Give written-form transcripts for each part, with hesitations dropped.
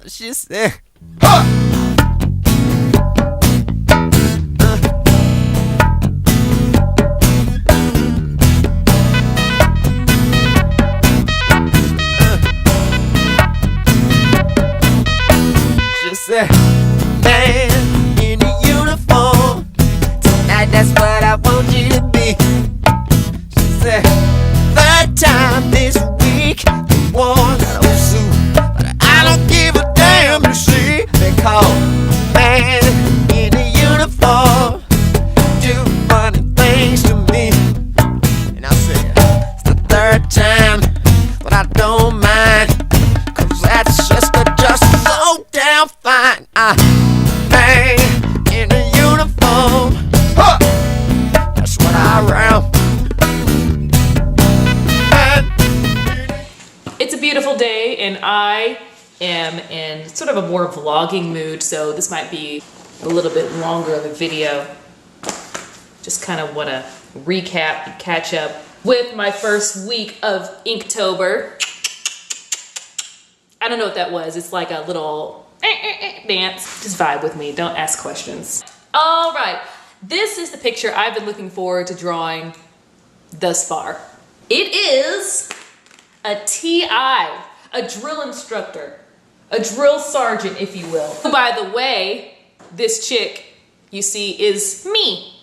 She said, she said, man in a uniform, tonight that's what I want you to be. She said, third time this week, you wore that old suit, but I don't give a damn, you see, because man in a uniform do funny things to me. And I said, it's the third time, but I don't mind, cause that's just so damn fine. Man in a uniform, huh, that's what I round. It's a beautiful day and I am in sort of a more vlogging mood, so this might be a little bit longer of a video. Just kind of want to recap and catch up with my first week of Inktober. I don't know what that was. It's like a little dance. Just vibe with me. Don't ask questions. All right. This is the picture I've been looking forward to drawing thus far. It is a TI, a drill instructor, a drill sergeant, if you will. By the way, this chick you see is me.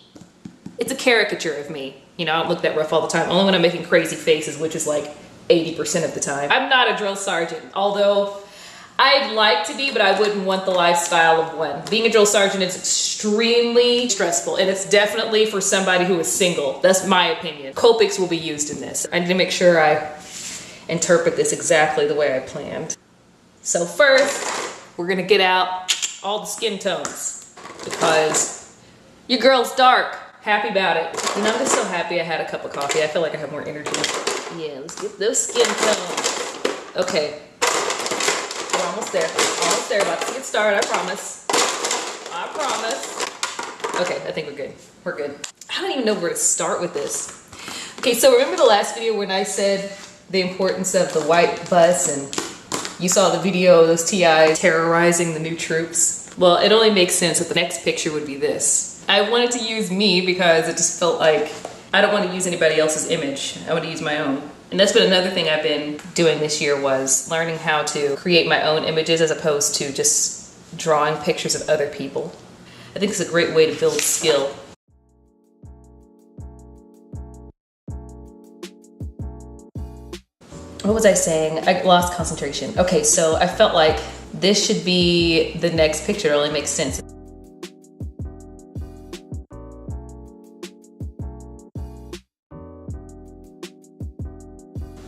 It's a caricature of me. You know, I don't look that rough all the time, only when I'm making crazy faces, which is like 80% of the time. I'm not a drill sergeant, although I'd like to be, but I wouldn't want the lifestyle of one. Being a drill sergeant is extremely stressful, and it's definitely for somebody who is single. That's my opinion. Copics will be used in this. I need to make sure I interpret this exactly the way I planned. So first, we're gonna get out all the skin tones because your girl's dark. Happy about it. You know, I'm just so happy I had a cup of coffee. I feel like I have more energy. Yeah, let's get those skin tones. Okay, we're almost there. Almost there. About to get started. I promise. I promise. Okay, I think we're good. We're good. I don't even know where to start with this. Okay, so remember the last video when I said the importance of the white bus, and you saw the video of those TIs terrorizing the new troops? Well, it only makes sense that the next picture would be this. I wanted to use me because it just felt like I don't want to use anybody else's image. I want to use my own. And that's been another thing I've been doing this year, was learning how to create my own images as opposed to just drawing pictures of other people. I think it's a great way to build skill. What was I saying? I lost concentration. Okay, so I felt like this should be the next picture. It only makes sense.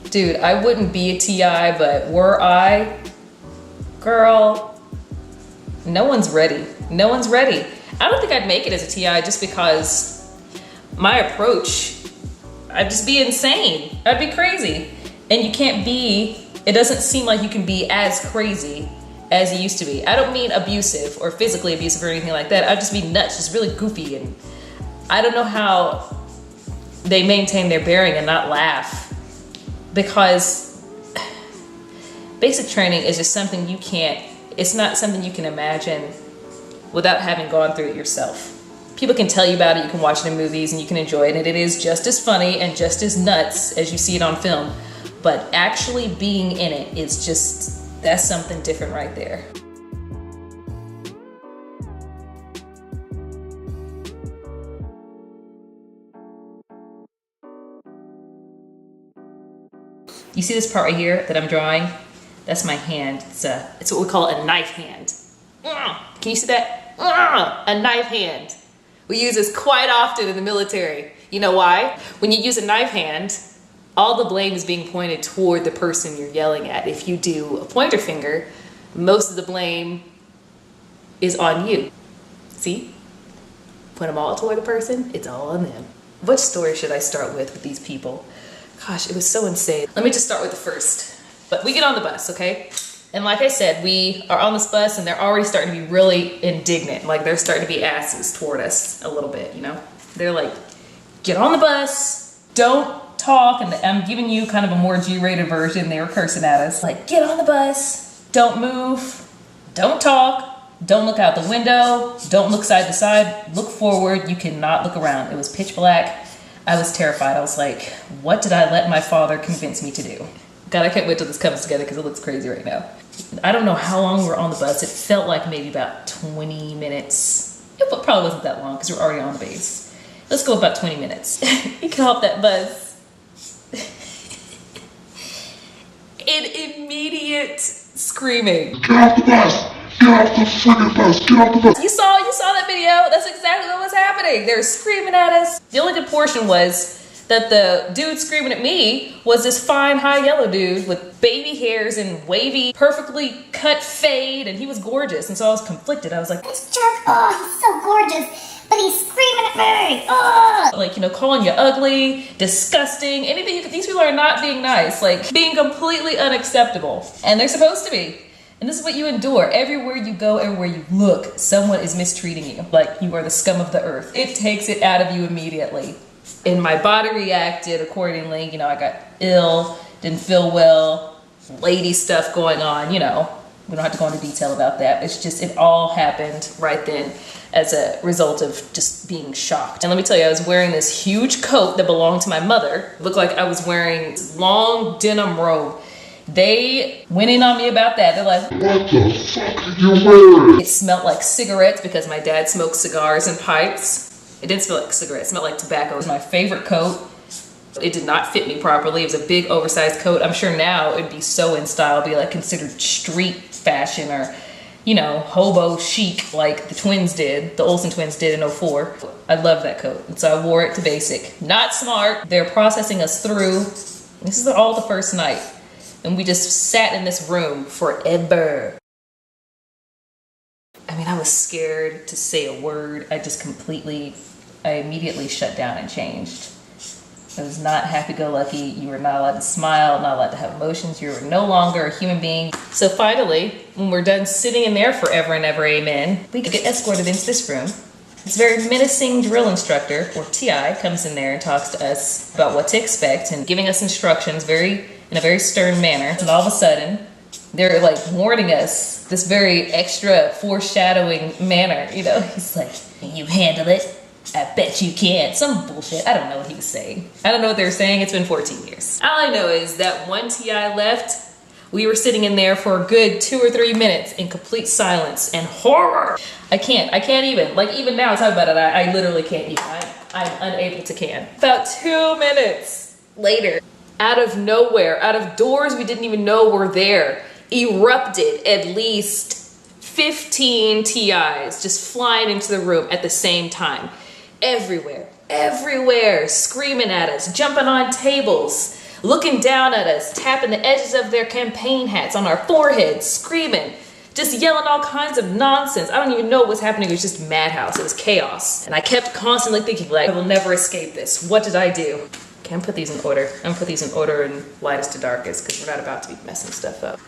Dude, I wouldn't be a TI, but were I, girl, no one's ready. No one's ready. I don't think I'd make it as a TI just because my approach, I'd just be insane. I'd be crazy. And you can't be, it doesn't seem like you can be as crazy as you used to be. I don't mean abusive or physically abusive or anything like that. I'd just be nuts, just really goofy. And I don't know how they maintain their bearing and not laugh, because basic training is just something you can't, it's not something you can imagine without having gone through it yourself. People can tell you about it, you can watch it in movies and you can enjoy it, and it is just as funny and just as nuts as you see it on film. But actually being in it is just, that's something different right there. You see this part right here that I'm drawing? That's my hand. It's what we call a knife hand. Can you see that? A knife hand. We use this quite often in the military. You know why? When you use a knife hand, all the blame is being pointed toward the person you're yelling at. If you do a pointer finger, most of the blame is on you. See? Put them all toward the person, it's all on them. What story should I start with these people? Gosh, it was so insane. Let me just start with the first. But we get on the bus, okay? And like I said, we are on this bus and they're already starting to be really indignant. Like they're starting to be asses toward us a little bit, you know? They're like, get on the bus, don't talk. And I'm giving you kind of a more G-rated version. They were cursing at us. Like, get on the bus, don't move, Don't talk, don't look out the window, don't look side to side, look forward. You cannot look around. It was pitch black. I was terrified. I was like, what did I let my father convince me to do? God, I can't wait till this comes together because it looks crazy right now. I don't know how long we were on the bus. It felt like maybe about 20 minutes. It probably wasn't that long because we're already on the base. Let's go about 20 minutes. You can hop that bus. In immediate screaming. Get off the bus! Get off the freaking bus! Get off the bus! You saw that video? That's exactly what was happening. They were screaming at us. The only good portion was that the dude screaming at me was this fine, high yellow dude with baby hairs and wavy, perfectly cut fade, and he was gorgeous. And so I was conflicted. I was like, this jerk, oh, he's so gorgeous, but he's screaming at me, oh! Like, you know, calling you ugly, disgusting, anything. These people are not being nice, like being completely unacceptable. And they're supposed to be. And this is what you endure. Everywhere you go, everywhere you look, someone is mistreating you. Like you are the scum of the earth. It takes it out of you immediately. And my body reacted accordingly. You know, I got ill, didn't feel well, lady stuff going on, you know. We don't have to go into detail about that. It's just, it all happened right then as a result of just being shocked. And let me tell you, I was wearing this huge coat that belonged to my mother. It looked like I was wearing this long denim robe. They went in on me about that. They're like, what the fuck are you wearing? It smelled like cigarettes because my dad smoked cigars and pipes. It didn't smell like cigarettes, it smelled like tobacco. It was my favorite coat. It did not fit me properly. It was a big oversized coat. I'm sure now it'd be so in style, be like considered street fashion or, you know, hobo chic like the twins did, the Olsen twins did in '04. I love that coat. And so I wore it to basic. Not smart. They're processing us through. This is all the first night. And we just sat in this room forever. I mean, I was scared to say a word. I immediately shut down and changed. I was not happy-go-lucky. You were not allowed to smile, not allowed to have emotions. You were no longer a human being. So finally, when we're done sitting in there forever and ever, amen, we get escorted into this room. This very menacing drill instructor, or TI, comes in there and talks to us about what to expect and giving us instructions in a very stern manner. And all of a sudden, they're like warning us this very extra foreshadowing manner. You know, he's like, "Can you handle it? I bet you can't." Some bullshit. I don't know what he was saying. I don't know what they were saying. It's been 14 years. All I know is that one TI left. We were sitting in there for a good 2 or 3 minutes in complete silence and horror. I can't even. Like even now, talk about it, I literally can't even. I'm unable to can. About 2 minutes later, out of nowhere, out of doors we didn't even know were there, erupted at least 15 TIs just flying into the room at the same time. Everywhere, screaming at us, jumping on tables, looking down at us, tapping the edges of their campaign hats on our foreheads, screaming, just yelling all kinds of nonsense. I don't even know what was happening. It was just madhouse. It was chaos. And I kept constantly thinking, like, I will never escape this. What did I do? Okay, I'm gonna put these in order. I'm gonna put these in order in lightest to darkest because we're not about to be messing stuff up.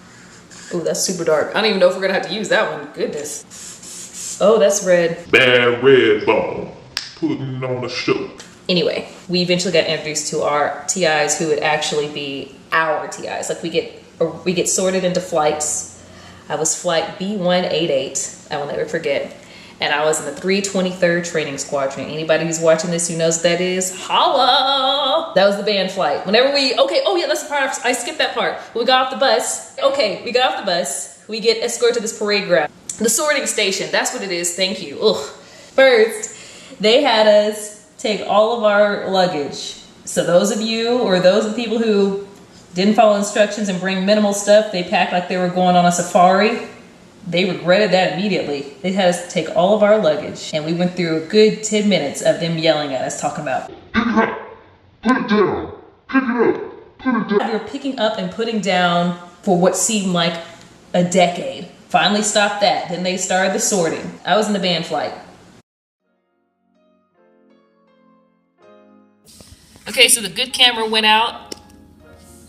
Oh, that's super dark. I don't even know if we're gonna have to use that one. Goodness. Oh, that's red. Bad red ball. Putting on a show. Anyway, we eventually got introduced to our TIs who would actually be our TIs. Like we get sorted into flights. I was flight B188. I will never forget. And I was in the 323rd Training Squadron. Anybody who's watching this who knows what that is, holla! That was the band flight. Whenever oh yeah, that's the part, I skipped that part. When we got off the bus, we got off the bus, we get escorted to this parade ground. The sorting station, that's what it is, thank you. Ugh. First, they had us take all of our luggage. So those of you, or those of the people who didn't follow instructions and bring minimal stuff, they packed like they were going on a safari. They regretted that immediately. They had us take all of our luggage, and we went through a good 10 minutes of them yelling at us, talking about, Pick it up, put it down, pick it up, put it down. We were picking up and putting down for what seemed like a decade. Finally stopped that. Then they started the sorting. I was in the band flight. Okay, so the good camera went out,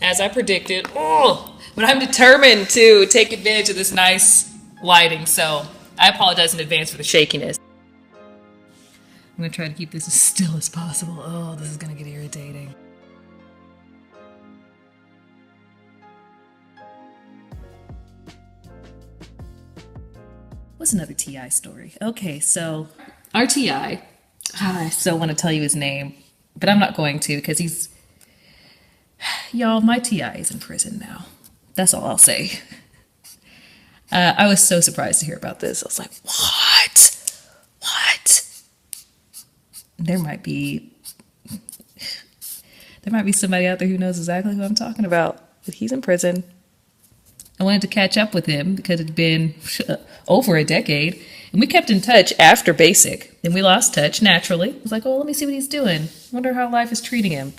as I predicted. Oh, but I'm determined to take advantage of this nice lighting, so I apologize in advance for the shakiness. I'm gonna try to keep this as still as possible. Oh, this is gonna get irritating. What's another TI story? Okay, so our TI, I still want to tell you his name, but I'm not going to because he's, y'all, my TI is in prison now. That's all I'll say. I was so surprised to hear about this. I was like, what? What? There might be somebody out there who knows exactly who I'm talking about, but he's in prison. I wanted to catch up with him because it'd been over a decade, and we kept in touch after basic. Then we lost touch naturally. I was like, oh, let me see what he's doing. Wonder how life is treating him.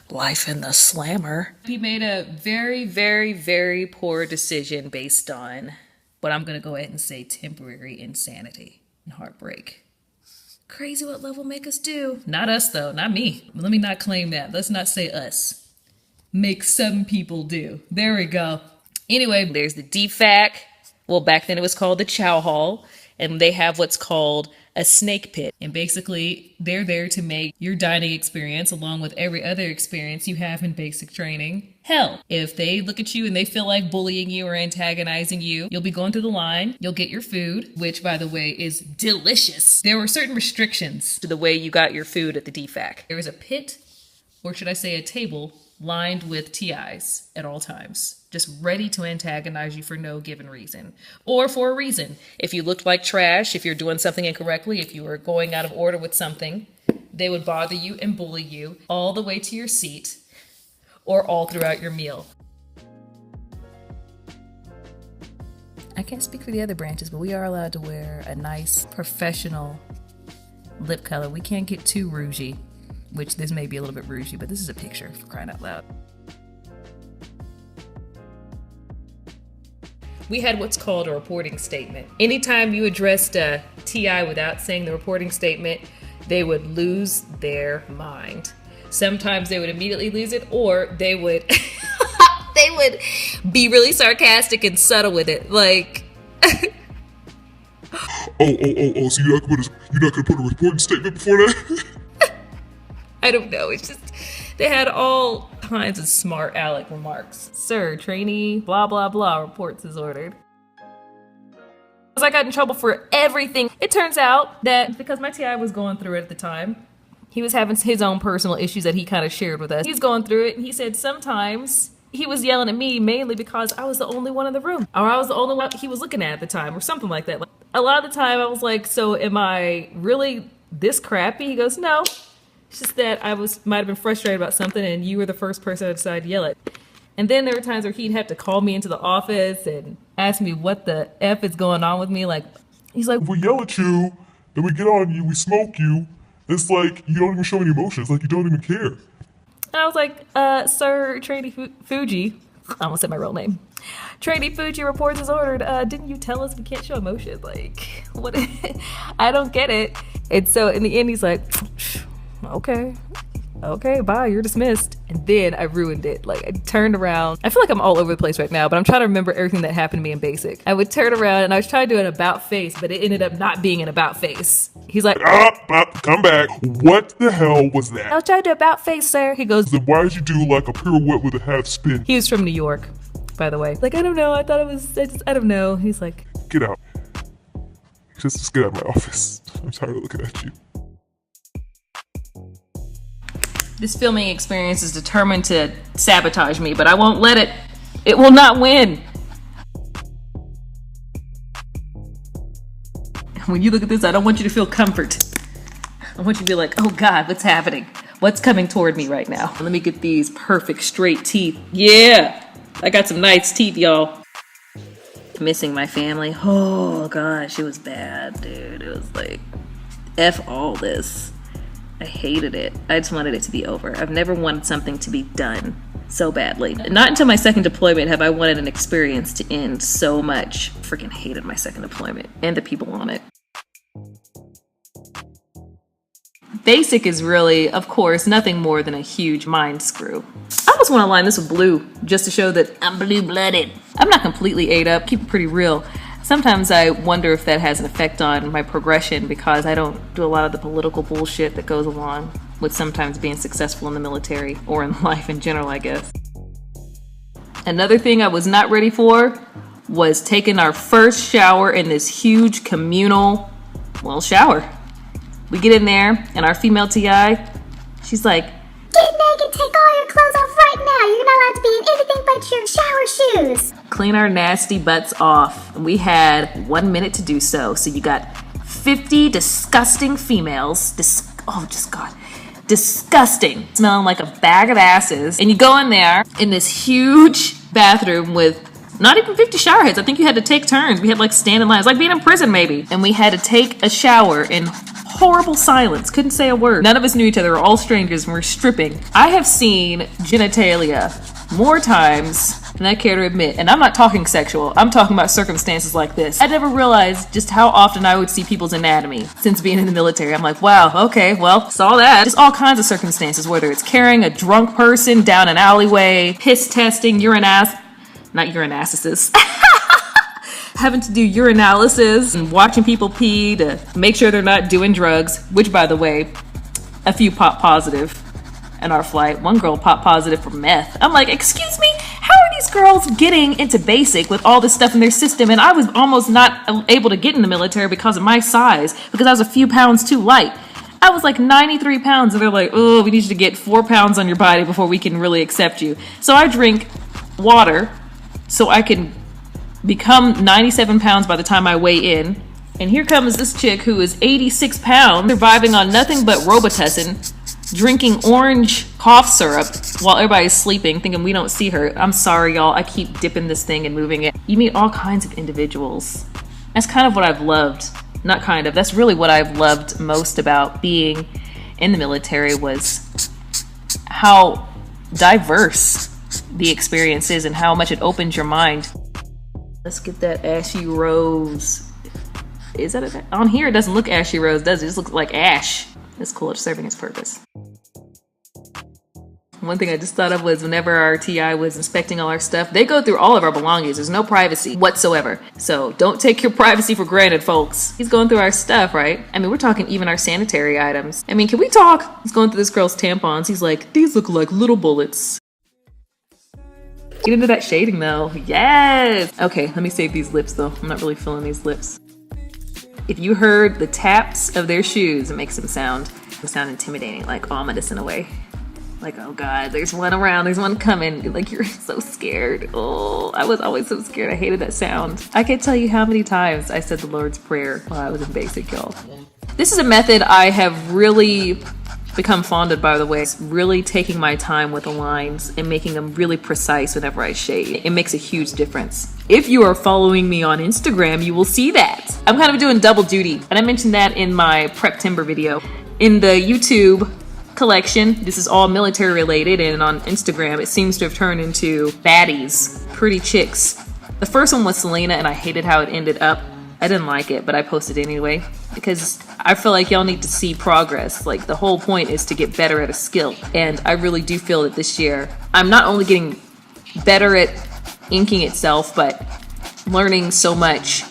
Life in the slammer. He made a very, very, very poor decision based on what I'm going to go ahead and say temporary insanity and heartbreak. Crazy what love will make us do. Not us, though. Not me. Let me not claim that. Let's not say us. Make some people do. There we go. Anyway, there's the DFAC. Well, back then it was called the Chow Hall. And they have what's called a snake pit. And basically, they're there to make your dining experience, along with every other experience you have in basic training, hell. If they look at you and they feel like bullying you or antagonizing you, you'll be going through the line, you'll get your food, which, by the way, is delicious. There were certain restrictions to the way you got your food at the DFAC. There was a pit, or should I say a table, lined with TIs at all times, just ready to antagonize you for no given reason, or for a reason. If you looked like trash, if you're doing something incorrectly, if you were going out of order with something, they would bother you and bully you all the way to your seat or all throughout your meal. I can't speak for the other branches, but we are allowed to wear a nice professional lip color. We can't get too rougey. Which this may be a little bit rougey, but this is a picture, for crying out loud. We had what's called a reporting statement. Anytime you addressed a TI without saying the reporting statement, they would lose their mind. Sometimes they would immediately lose it, or they would they would be really sarcastic and subtle with it, like So you're not gonna put a reporting statement before that? I don't know. It's just, they had all kinds of smart aleck remarks. Sir, trainee, blah, blah, blah, reports is ordered. I got in trouble for everything. It turns out that because my TI was going through it at the time, he was having his own personal issues that he kind of shared with us. He's going through it, and he said sometimes he was yelling at me mainly because I was the only one in the room, or I was the only one he was looking at the time, or something like that. Like, a lot of the time I was like, so am I really this crappy? He goes, no. It's just that I might have been frustrated about something and you were the first person I decided to yell at. And then there were times where he'd have to call me into the office and ask me what the F is going on with me. Like, he's like, If we yell at you, then we get on you, we smoke you, it's like you don't even show any emotions, like you don't even care. And I was like, sir, Trainee Fuji, I almost said my real name. Trainee Fuji reports is ordered. Didn't you tell us we can't show emotion? Like, what? I don't get it. And so in the end, he's like, okay, bye, you're dismissed. And then I ruined it. Like, I turned around. I feel like I'm all over the place right now, but I'm trying to remember everything that happened to me in basic. I would turn around and I was trying to do an about face, but it ended up not being an about face. He's like, Come back. What the hell was that? I was trying to do about face, sir. He goes, Then why did you do like a pirouette with a half spin? he was from New York, by the way. Like, I don't know. I thought it was, I don't know. He's like, Get out. Just get out of my office. I'm tired of looking at you. this filming experience is determined to sabotage me, but I won't let it. It will not win. When you look at this, I don't want you to feel comfort. I want you to be like, oh God, what's happening? What's coming toward me right now? Let me get these perfect straight teeth. Yeah, I got some nice teeth, y'all. Missing my family. Oh gosh, it was bad, dude. It was like, F all this. I hated it. I just wanted it to be over. I've never wanted something to be done so badly. Not until my second deployment have I wanted an experience to end so much. Freaking hated my second deployment and the people on it. Basic is really, of course, nothing more than a huge mind screw. I almost want to line this with blue just to show that I'm blue-blooded. I'm not completely ate up, keep it pretty real. Sometimes I wonder if that has an effect on my progression because I don't do a lot of the political bullshit that goes along with sometimes being successful in the military or in life in general, I guess. Another thing I was not ready for was taking our first shower in this huge communal, well, shower. We get in there and our female TI, she's like, Get naked, take all your clothes off right now. You're not allowed to be in anything but your shower shoes. clean our nasty butts off. And we had 1 minute to do so. So you got 50 disgusting females, disgusting, smelling like a bag of asses. And you go in there in this huge bathroom with not even 50 shower heads. I think you had to take turns. We had like standing lines, like being in prison maybe. And we had to take a shower in horrible silence. Couldn't say a word. None of us knew each other. We're all strangers and we're stripping. I have seen genitalia more times than I care to admit. And I'm not talking sexual. I'm talking about circumstances like this. I never realized just how often I would see people's anatomy since being in the military. I'm like, wow, okay, well, saw that. Just all kinds of circumstances, whether it's carrying a drunk person down an alleyway, piss testing, having to do urinalysis and watching people pee to make sure they're not doing drugs, which, by the way, a few popped positive in our flight. One girl popped positive for meth. I'm like, excuse me, how are these girls getting into basic with all this stuff in their system? And I was almost not able to get in the military because of my size, because I was a few pounds too light. I was like 93 pounds, and they're like, oh, we need you to get 4 pounds on your body before we can really accept you. So I drink water so I can become 97 pounds by the time I weigh in. And here comes this chick who is 86 pounds, surviving on nothing but Robitussin, drinking orange cough syrup while everybody's sleeping, thinking we don't see her. I'm sorry, y'all. I keep dipping this thing and moving it. You meet all kinds of individuals. That's kind of what I've loved. Not kind of. That's really what I've loved most about being in the military, was how diverse the experience is and how much it opens your mind. Let's get that ashy rose. Is that on here? It doesn't look ashy rose, does it? It just looks like ash. It's cool. It's serving its purpose. One thing I just thought of was whenever our TI was inspecting all our stuff, they go through all of our belongings. There's no privacy whatsoever. So don't take your privacy for granted, folks. He's going through our stuff, right? I mean, we're talking even our sanitary items. I mean, can we talk? He's going through this girl's tampons. He's like, these look like little bullets. Get into that shading though. Yes! Okay, let me save these lips though. I'm not really feeling these lips. If you heard the taps of their shoes, it makes them sound intimidating, like ominous in a way. Like, oh God, there's one around, there's one coming. Like, you're so scared. Oh, I was always so scared. I hated that sound. I can't tell you how many times I said the Lord's Prayer while I was in basic, y'all. This is a method I have really become fond of, by the way. It's really taking my time with the lines and making them really precise whenever I shade. It makes a huge difference. If you are following me on Instagram, you will see that. I'm kind of doing double duty, and I mentioned that in my Prep Timber video. In the YouTube collection, this is all military related, and on Instagram, it seems to have turned into baddies, pretty chicks. The first one was Selena, and I hated how it ended up. I didn't like it, but I posted anyway because I feel like y'all need to see progress. Like, the whole point is to get better at a skill. And I really do feel that this year, I'm not only getting better at inking itself, but learning so much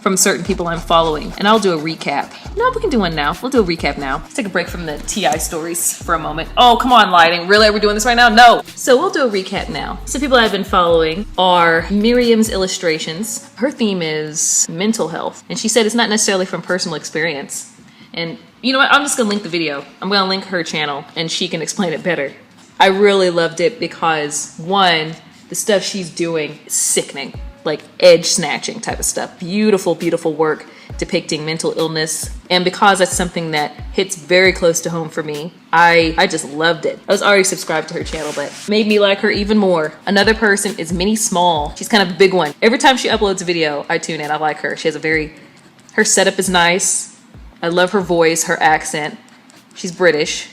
from certain people I'm following. And I'll do a recap. No, we can do one now. We'll do a recap now. Let's take a break from the TI stories for a moment. Oh, come on, lighting. Really? Are we doing this right now? No. So we'll do a recap now. Some people I've been following are Miriam's Illustrations. Her theme is mental health. And she said it's not necessarily from personal experience. And you know what? I'm just gonna link the video. I'm gonna link her channel and she can explain it better. I really loved it because, one, the stuff she's doing is sickening. Like edge snatching type of stuff. Beautiful, beautiful work depicting mental illness. And because that's something that hits very close to home for me, I just loved it. I was already subscribed to her channel, but made me like her even more. Another person is Minnie Small. She's kind of a big one. Every time she uploads a video, I tune in. I like her. She has her setup is nice. I love her voice, her accent. She's British.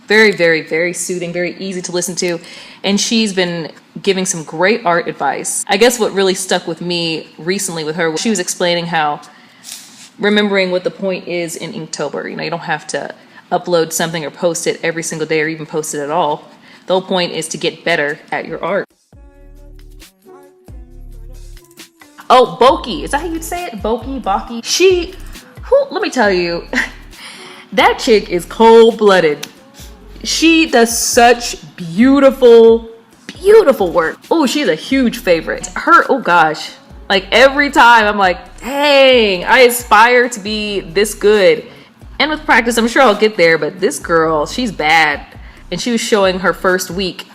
Very, very, very soothing, very easy to listen to. And she's been giving some great art advice. I guess what really stuck with me recently with her, she was explaining how remembering what the point is in Inktober. You know, you don't have to upload something or post it every single day or even post it at all. The whole point is to get better at your art. Oh, Boki. Is that how you'd say it? Boki, Baki? Let me tell you, that chick is cold-blooded. She does such beautiful, beautiful work. Oh, she's a huge favorite. Oh gosh. Like every time I'm like, dang, I aspire to be this good. And with practice, I'm sure I'll get there, but this girl, she's bad. And she was showing her first week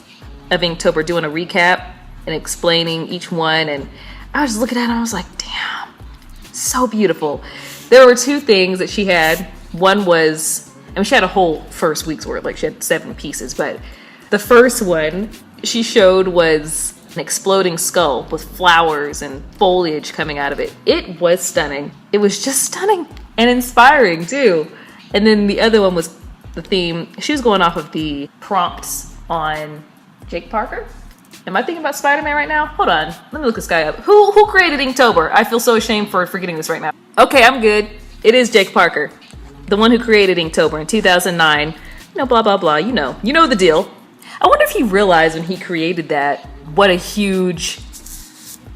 of Inktober, doing a recap and explaining each one. And I was looking at it and I was like, damn, so beautiful. There were two things that she had. One was, I mean, she had a whole first week's worth, like she had 7 pieces, but the first one she showed was an exploding skull with flowers and foliage coming out of it. It was stunning. It was just stunning and inspiring too. And then the other one was the theme. She was going off of the prompts on Jake Parker. Am I thinking about Spider-Man right now? Hold on, let me look this guy up. Who created Inktober? I feel so ashamed for forgetting this right now. Okay, I'm good. It is Jake Parker, the one who created Inktober in 2009. You know, blah, blah, blah, you know the deal. I wonder if he realized when he created that, what a huge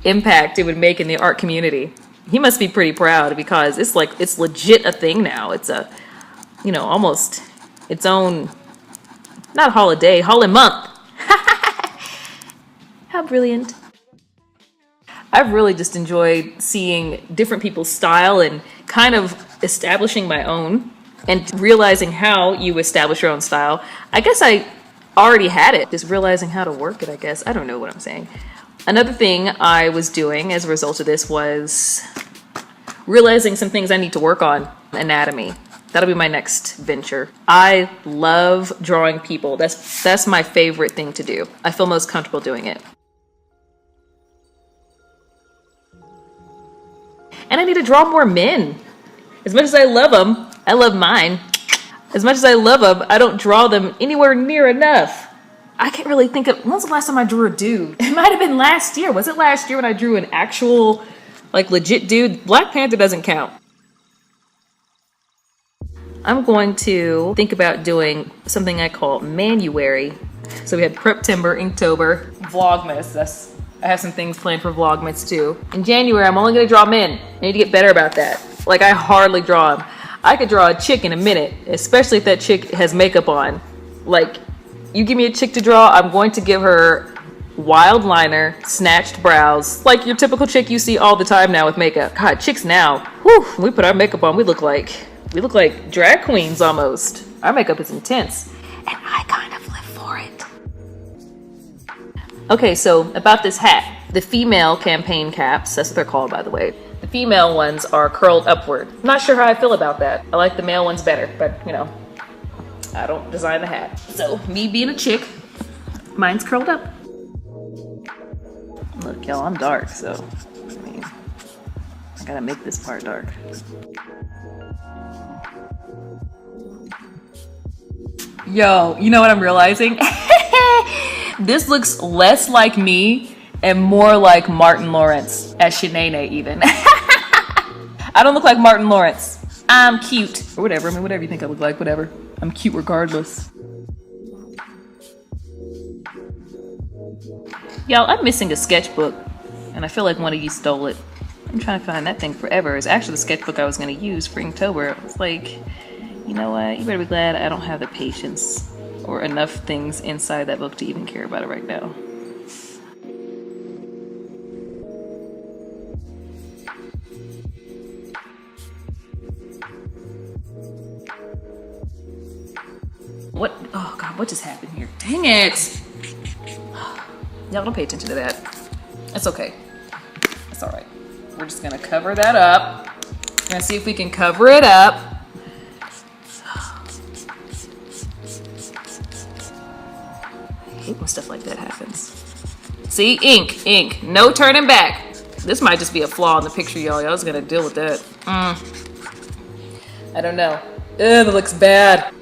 impact it would make in the art community. He must be pretty proud because it's like, it's legit a thing now. It's a, you know, almost its own, not holiday, holiday month. How brilliant. I've really just enjoyed seeing different people's style and kind of establishing my own and realizing how you establish your own style. I guess I already had it, just realizing how to work it, I guess. I don't know what I'm saying. Another thing I was doing as a result of this was realizing some things I need to work on. Anatomy. That'll be my next venture. I love drawing people. That's my favorite thing to do. I feel most comfortable doing it. And I need to draw more men. As much as I love them, I love mine. As much as I love them, I don't draw them anywhere near enough. I can't really think of, when was the last time I drew a dude? It might have been last year. Was it last year when I drew an actual, like, legit dude? Black Panther doesn't count. I'm going to think about doing something I call Manuary. So we had Preptember, Inktober, Vlogmas. I have some things planned for Vlogmas too. In January, I'm only gonna draw men. I need to get better about that. Like, I hardly draw them. I could draw a chick in a minute, especially if that chick has makeup on. Like, you give me a chick to draw, I'm going to give her wild liner, snatched brows, like your typical chick you see all the time now with makeup. God, chicks now, whew, when we put our makeup on, we look like drag queens almost. Our makeup is intense, and I kind of live for it. Okay, so about this hat, the female campaign caps, that's what they're called, by the way. The female ones are curled upward. I'm not sure how I feel about that. I like the male ones better, but you know, I don't design the hat. So me being a chick, mine's curled up. Look, y'all, I'm dark, so I mean, I gotta make this part dark. Yo, you know what I'm realizing? This looks less like me and more like Martin Lawrence as Shanae even. I don't look like Martin Lawrence. I'm cute. Or whatever, I mean, whatever you think I look like, whatever. I'm cute regardless. Y'all, I'm missing a sketchbook, and I feel like one of you stole it. I'm trying to find that thing forever. It's actually the sketchbook I was gonna use for Inktober. It's like, you know what? You better be glad I don't have the patience or enough things inside that book to even care about it right now. What? Oh God, what just happened here? Dang it! Y'all don't pay attention to that. It's okay. It's all right. We're just gonna cover that up. We're gonna see if we can cover it up. I hate when stuff like that happens. See, ink, no turning back. This might just be a flaw in the picture, y'all. Y'all's gonna deal with that. I don't know. Ugh, that looks bad.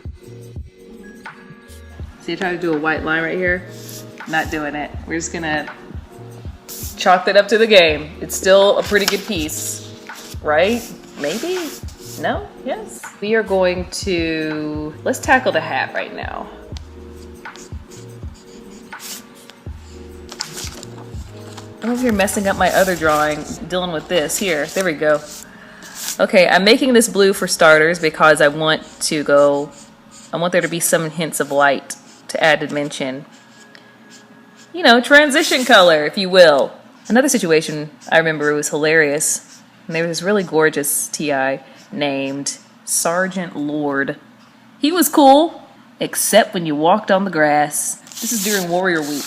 See, I tried to do a white line right here. Not doing it. We're just gonna chalk that up to the game. It's still a pretty good piece, right? Maybe? No? Yes? We are going to, let's tackle the hat right now. I'm over here messing up my other drawing, dealing with this. Here, there we go. Okay, I'm making this blue for starters because I want there to be some hints of light to add dimension. You know, transition color, if you will. Another situation I remember, it was hilarious. And there was this really gorgeous TI named Sergeant Lord. He was cool, except when you walked on the grass. This is during Warrior Week.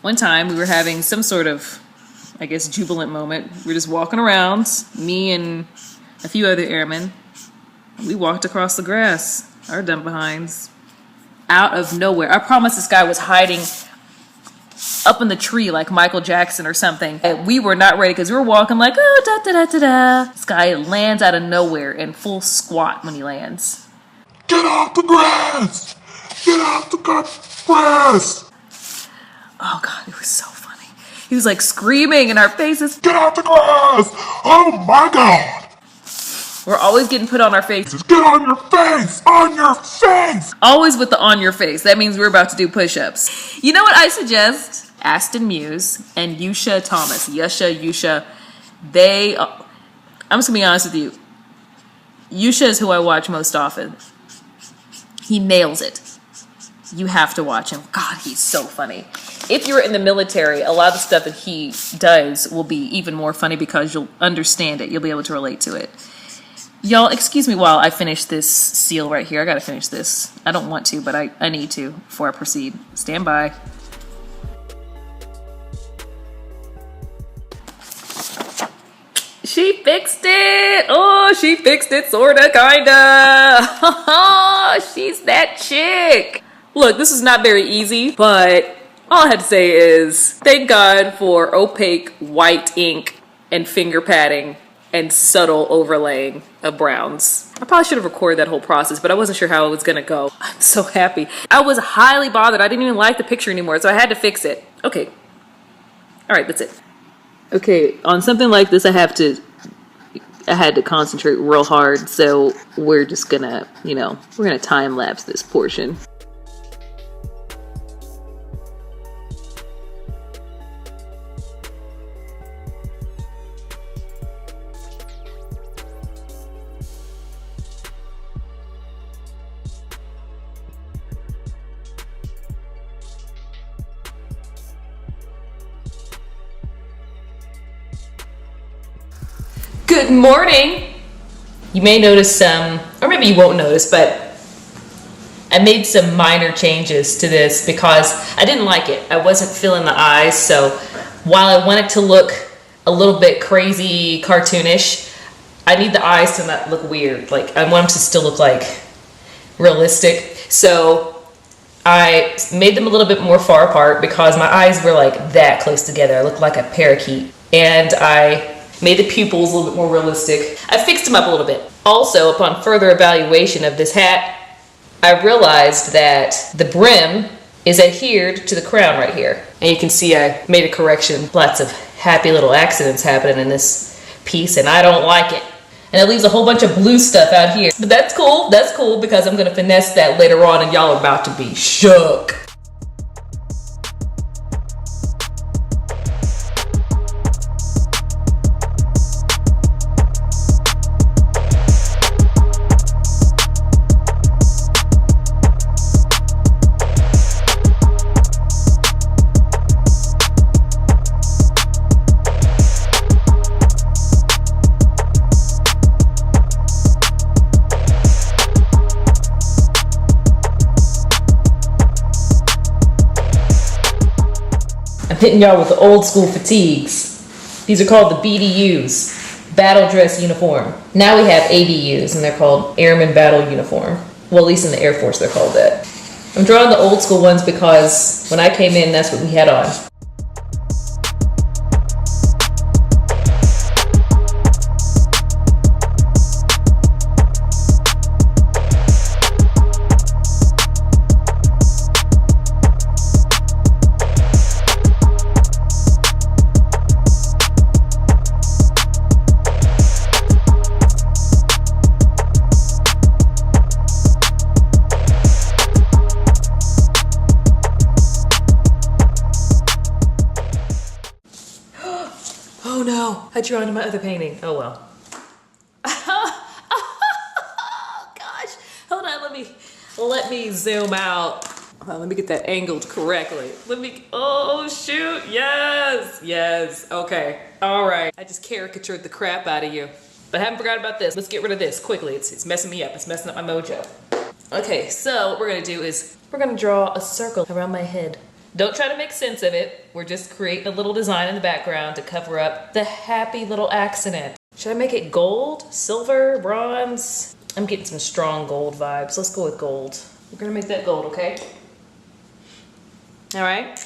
One time we were having some sort of, I guess, jubilant moment. We were just walking around, me and a few other airmen. We walked across the grass, our dumb behinds, out of nowhere. I promise this guy was hiding up in the tree like Michael Jackson or something. And we were not ready because we were walking like, oh, da da da da da. This guy lands out of nowhere in full squat when he lands. Get off the grass! Get off the grass! Oh God, it was so funny. He was like screaming in our faces. Get off the grass! Oh my God! We're always getting put on our faces. Get on your face! On your face! Always with the on your face. That means we're about to do push-ups. You know what I suggest? Aston Muse and Yusha Thomas. Yusha. I'm just gonna be honest with you. Yusha is who I watch most often. He nails it. You have to watch him. God, he's so funny. If you're in the military, a lot of the stuff that he does will be even more funny because you'll understand it. You'll be able to relate to it. Y'all, excuse me while I finish this seal right here. I gotta finish this. I don't want to, but I need to before I proceed. Stand by. She fixed it. Oh, she fixed it, sorta, kinda. She's that chick. Look, this is not very easy, but all I had to say is thank God for opaque white ink and finger padding and subtle overlaying of browns. I probably should have recorded that whole process, but I wasn't sure how it was gonna go. I'm so happy. I was highly bothered. I didn't even like the picture anymore, so I had to fix it. Okay. All right, that's it. Okay, on something like this, I had to concentrate real hard, so we're just gonna, we're gonna time lapse this portion. Good morning! You may notice some, or maybe you won't notice, but I made some minor changes to this because I didn't like it. I wasn't feeling the eyes, so while I want it to look a little bit crazy, cartoonish, I need the eyes to not look weird. Like, I want them to still look like realistic. So I made them a little bit more far apart because my eyes were like that close together. I looked like a parakeet. And I made the pupils a little bit more realistic. I fixed them up a little bit. Also, upon further evaluation of this hat, I realized that the brim is adhered to the crown right here. And you can see I made a correction. Lots of happy little accidents happening in this piece, and I don't like it. And it leaves a whole bunch of blue stuff out here. But that's cool because I'm gonna finesse that later on and y'all are about to be shook. I'm hitting y'all with the old school fatigues. These are called the BDUs, Battle Dress Uniform. Now we have ABUs, and they're called Airman Battle Uniform. Well, at least in the Air Force they're called that. I'm drawing the old school ones because when I came in, that's what we had on. Oh no, I drew onto my other painting. Oh well. Oh gosh. Hold on, let me zoom out. Hold on, let me get that angled correctly. Oh shoot, yes! Yes. Okay. All right. I just caricatured the crap out of you. But I haven't forgot about this. Let's get rid of this quickly. It's messing me up. It's messing up my mojo. Okay, so what we're gonna do is we're gonna draw a circle around my head. Don't try to make sense of it. We're just creating a little design in the background to cover up the happy little accident. Should I make it gold, silver, bronze? I'm getting some strong gold vibes. Let's go with gold. We're gonna make that gold, okay? All right,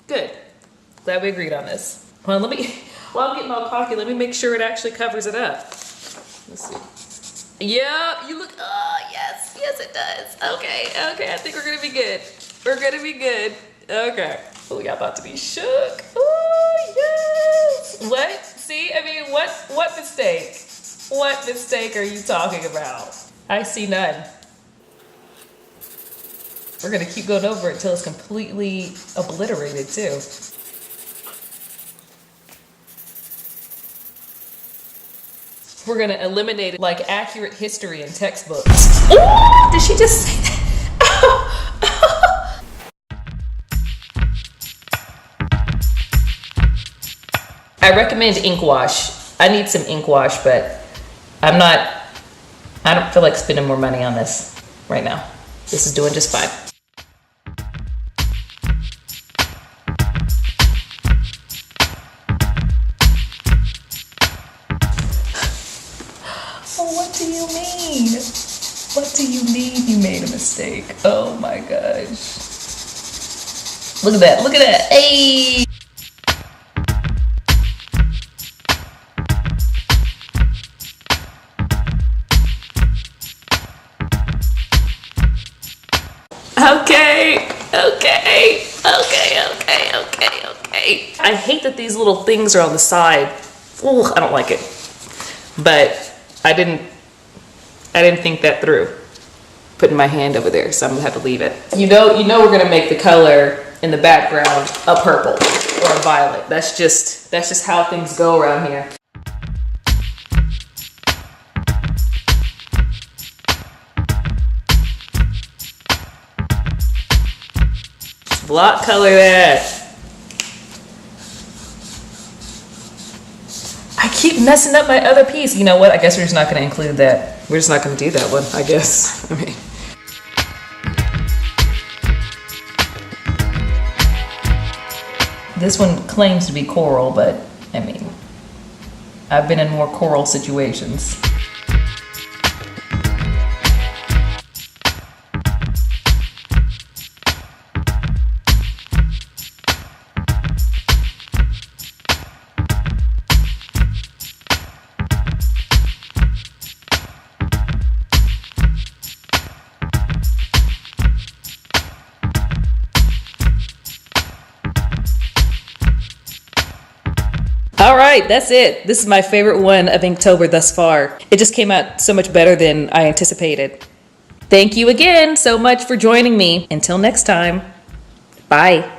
good. Glad we agreed on this. Well, while I'm getting all cocky, let me make sure it actually covers it up. Let's see. Yep, you look, oh, yes, it does. Okay, I think we're gonna be good. We're gonna be good. Okay. Oh, y'all about to be shook. Oh, yes. What? See, I mean, what mistake? What mistake are you talking about? I see none. We're gonna keep going over it until it's completely obliterated too. We're gonna eliminate it like accurate history in textbooks. Ooh, did she just say that? I recommend ink wash. I need some ink wash, but I don't feel like spending more money on this right now. This is doing just fine. Oh, what do you mean? What do you mean you made a mistake? Oh my gosh. Look at that, look at that. Hey! Okay. I hate that these little things are on the side. Ooh, I don't like it. But I didn't think that through. Putting my hand over there, so I'm gonna have to leave it. You know we're gonna make the color in the background a purple or a violet. That's just how things go around here. Block color that. I keep messing up my other piece. You know what? I guess we're just not going to include that. We're just not going to do that one, I guess. I mean. This one claims to be coral, but I mean, I've been in more coral situations. All right, that's it. This is my favorite one of Inktober thus far. It just came out so much better than I anticipated. Thank you again so much for joining me. Until next time, bye.